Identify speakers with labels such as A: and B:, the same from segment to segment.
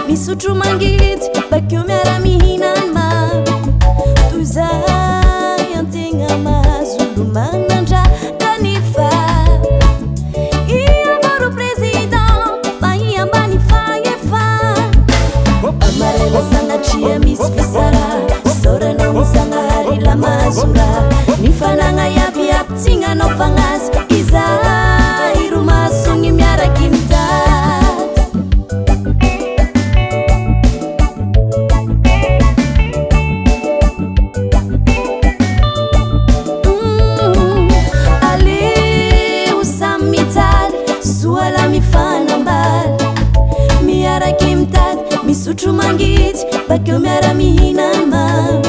A: Misutru mangity bakeo miara mihinan mamy toy zay antegna mahazolomanandra kanefa iavaro président fa iambany faefana amarela sanatria misy fisara saoranao mizagnahary la mazora ny fanagna iabiaby tsinganao fagnazy izay ro masogny miaraky mitady soala mifanambala miaraky mitady misotro mangity bakeo miara mihinan mamy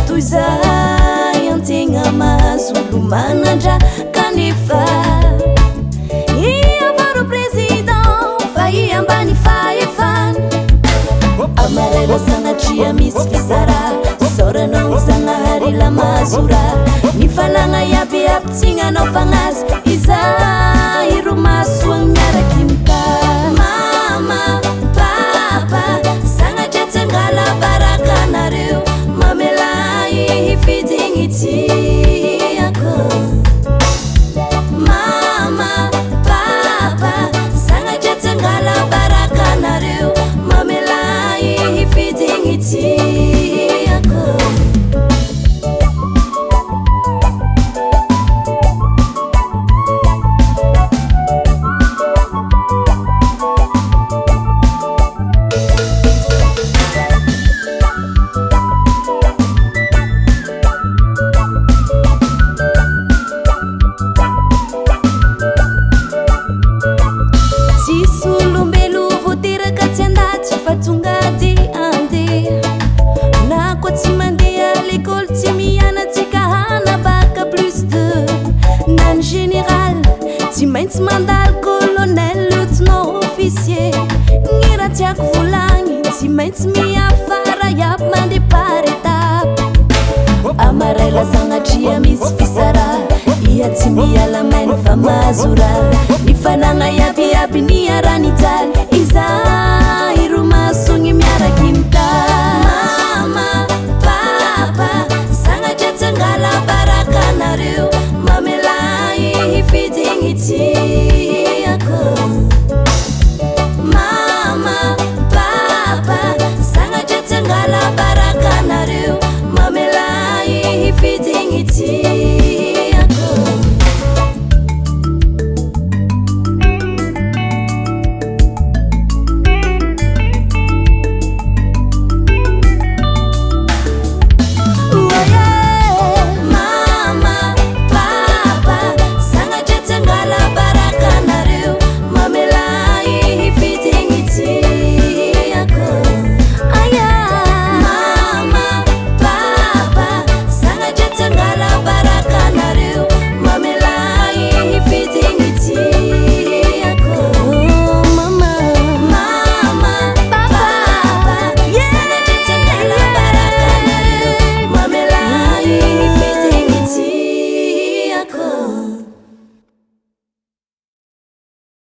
A: toy zay antegna mahazolomanandra kanefa iavaro président fa iambany faefana amarela sanatria misy fisara saoranao zagnahary la mazora ny fanagna iabiaby tsinganao fagnazy izay